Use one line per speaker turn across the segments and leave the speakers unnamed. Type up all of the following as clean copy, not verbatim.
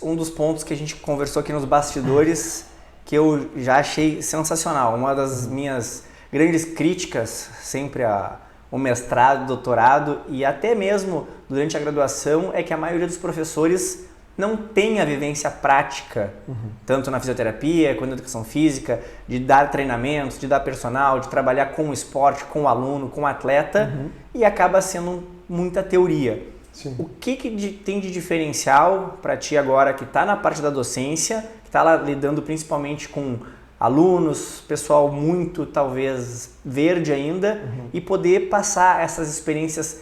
Um dos pontos que a gente conversou aqui nos bastidores, que eu já achei sensacional, uma das minhas grandes críticas sempre ao mestrado, doutorado e até mesmo durante a graduação é que a maioria dos professores não tem a vivência prática, tanto na fisioterapia quanto na educação física, de dar treinamentos, de dar personal, de trabalhar com o esporte, com o aluno, com o atleta, e acaba sendo muita teoria.
Sim.
O que tem de diferencial para ti agora que está na parte da docência, que está lá lidando principalmente com alunos, pessoal muito talvez verde ainda, e poder passar essas experiências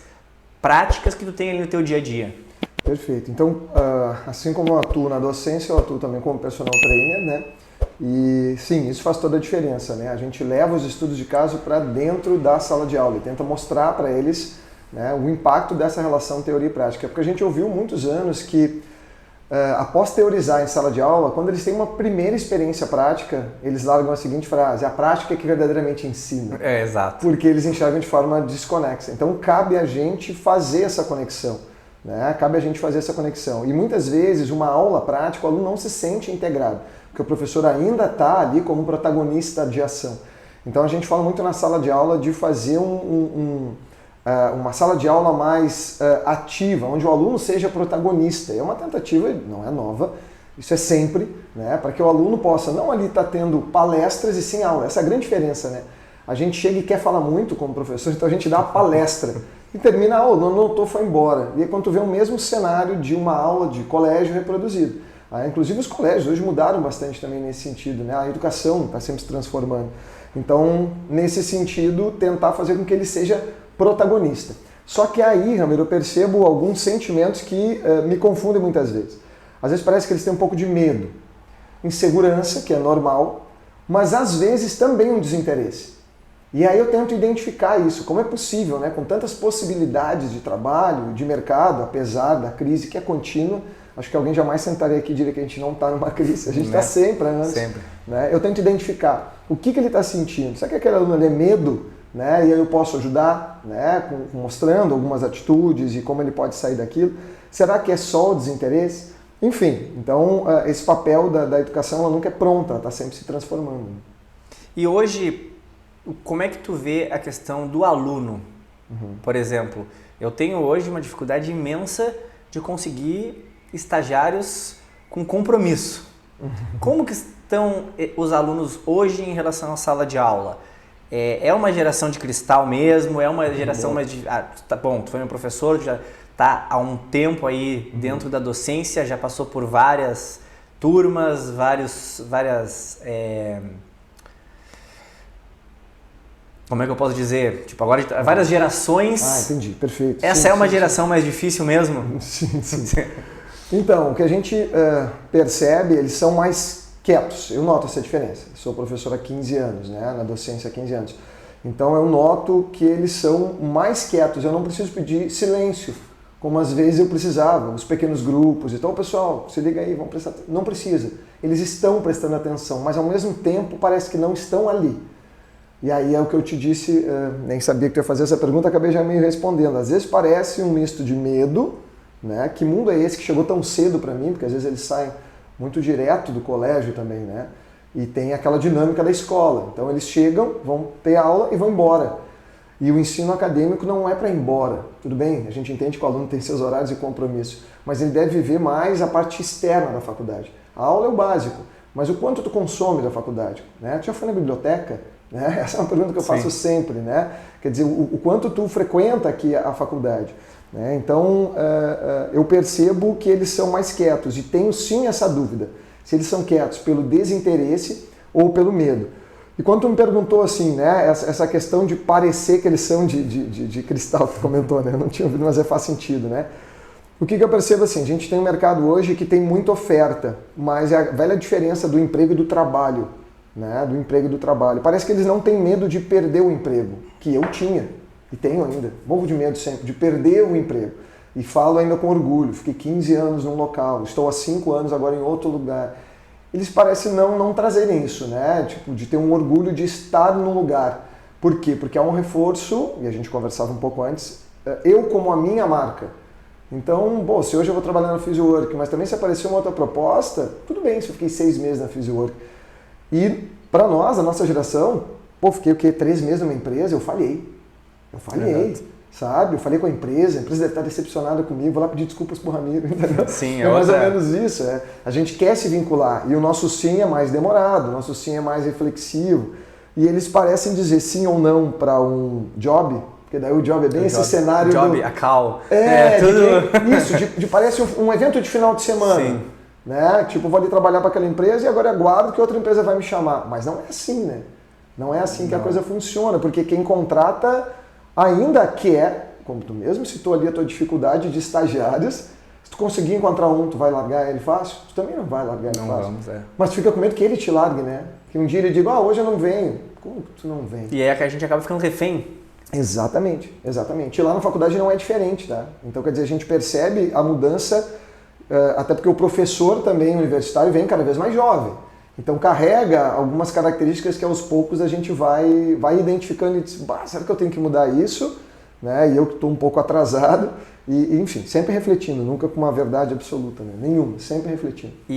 práticas que tu tem ali no teu dia a dia?
Perfeito. Então, assim como eu atuo na docência, eu atuo também como personal trainer, né? E sim, isso faz toda a diferença, né? A gente leva os estudos de caso para dentro da sala de aula e tenta mostrar para eles, né, o impacto dessa relação teoria e prática. Porque a gente ouviu muitos anos que, após teorizar em sala de aula, quando eles têm uma primeira experiência prática, eles largam a seguinte frase: a prática é que verdadeiramente ensina.
Exato.
Porque eles enxergam de forma desconexa. Então, cabe a gente fazer essa conexão. Né? Cabe a gente fazer essa conexão. E muitas vezes, uma aula prática, o aluno não se sente integrado, porque o professor ainda está ali como protagonista de ação. Então, a gente fala muito na sala de aula de fazer uma sala de aula mais ativa, onde o aluno seja protagonista. É uma tentativa, não é nova, isso é sempre, né? Para que o aluno possa não ali estar tendo palestras e sim aula. Essa é a grande diferença, né? A gente chega e quer falar muito como professor, então a gente dá uma palestra. E termina a aula, não anotou, foi embora. E aí quando tu vê o mesmo cenário de uma aula de colégio reproduzido. Inclusive os colégios hoje mudaram bastante também nesse sentido, né? A educação está sempre se transformando. Então, nesse sentido, tentar fazer com que ele seja protagonista. Só que aí, Ramiro, eu percebo alguns sentimentos que me confundem muitas vezes. Às vezes parece que eles têm um pouco de medo, insegurança, que é normal, mas às vezes também um desinteresse. E aí eu tento identificar isso, como é possível, né? Com tantas possibilidades de trabalho, de mercado, apesar da crise que é contínua. Acho que alguém jamais sentaria aqui e diria que a gente não está numa crise, a gente está sempre antes.
Sempre.
Né? Eu tento identificar o que ele está sentindo. Será que aquele aluno é medo? Né? E aí eu posso ajudar, né? Mostrando algumas atitudes e como ele pode sair daquilo. Será que é só o desinteresse? Enfim, então esse papel da educação ela nunca é pronta, ela está sempre se transformando.
E hoje, como é que tu vê a questão do aluno? Por exemplo, eu tenho hoje uma dificuldade imensa de conseguir estagiários com compromisso. Como que estão os alunos hoje em relação à sala de aula? É uma geração de cristal mesmo? É uma geração mais de... tá bom, tu foi meu professor, já está há um tempo aí dentro da docência, já passou por várias turmas, várias... Como é que eu posso dizer? Tipo, agora várias gerações.
Entendi, perfeito.
Essa é uma geração mais difícil mesmo?
Sim. Então, o que a gente percebe, eles são mais quietos. Eu noto essa diferença. Sou professor há 15 anos, né? Na docência há 15 anos. Então, eu noto que eles são mais quietos. Eu não preciso pedir silêncio, como às vezes eu precisava, os pequenos grupos. Então, pessoal, se liga aí, vamos prestar atenção. Não precisa. Eles estão prestando atenção, mas ao mesmo tempo parece que não estão ali. E aí é o que eu te disse, nem sabia que tu ia fazer essa pergunta, acabei já meio respondendo. Às vezes parece um misto de medo, né? Que mundo é esse que chegou tão cedo para mim? Porque às vezes eles saem muito direto do colégio também, né? E tem aquela dinâmica da escola. Então eles chegam, vão ter aula e vão embora. E o ensino acadêmico não é para ir embora. Tudo bem, a gente entende que o aluno tem seus horários e compromissos, mas ele deve viver mais a parte externa da faculdade. A aula é o básico, mas o quanto tu consome da faculdade? Né? Tu já foi na biblioteca? Né? Essa é uma pergunta que eu faço sempre, né? Quer dizer, o quanto tu frequenta aqui a faculdade. Né? Então, eu percebo que eles são mais quietos e tenho sim essa dúvida, se eles são quietos pelo desinteresse ou pelo medo. E quando tu me perguntou assim, né, essa questão de parecer que eles são de cristal, que tu comentou, né? Eu não tinha ouvido, mas faz sentido, né? O que eu percebo assim, a gente tem um mercado hoje que tem muita oferta, mas é a velha diferença do emprego e do trabalho. Né, do emprego e do trabalho. Parece que eles não têm medo de perder o emprego, que eu tinha, e tenho ainda, morro de medo sempre, de perder o emprego. E falo ainda com orgulho, fiquei 15 anos num local, estou há 5 anos agora em outro lugar. Eles parecem não trazerem isso, né? Tipo, de ter um orgulho de estar no lugar. Por quê? Porque há um reforço, e a gente conversava um pouco antes, eu como a minha marca. Então, bom, se hoje eu vou trabalhar na Physiowork, mas também se aparecer uma outra proposta, tudo bem se eu fiquei 6 meses na Physiowork. E para nós, a nossa geração, pô, fiquei o quê? 3 meses numa empresa, eu falhei. Sabe? Eu falei com a empresa deve estar decepcionada comigo, vou lá pedir desculpas pro Ramiro, entendeu?
Sim,
é mais ou menos isso. A gente quer se vincular e o nosso sim é mais demorado, o nosso sim é mais reflexivo. E eles parecem dizer sim ou não para um job, porque daí o job é bem esse cenário
job, a call.
Tudo... parece um evento de final de semana. Sim. Né? Tipo, vou ali trabalhar para aquela empresa e agora aguardo que outra empresa vai me chamar. Mas não é assim, né? Não é assim que a coisa funciona, porque quem contrata ainda quer, como tu mesmo citou ali a tua dificuldade de estagiários, se tu conseguir encontrar um, tu vai largar ele fácil? Tu também não vai largar ele fácil. Mas tu fica com medo que ele te largue, né? Que um dia ele diga, hoje eu não venho. Como tu não vem?
E é que a gente acaba ficando refém.
Exatamente. E lá na faculdade não é diferente, tá? Então, quer dizer, a gente percebe a mudança, até porque o professor também universitário vem cada vez mais jovem. Então carrega algumas características que aos poucos a gente vai identificando e diz, será que eu tenho que mudar isso? Né? E eu que estou um pouco atrasado, enfim, sempre refletindo, nunca com uma verdade absoluta, né? Nenhuma, sempre refletindo.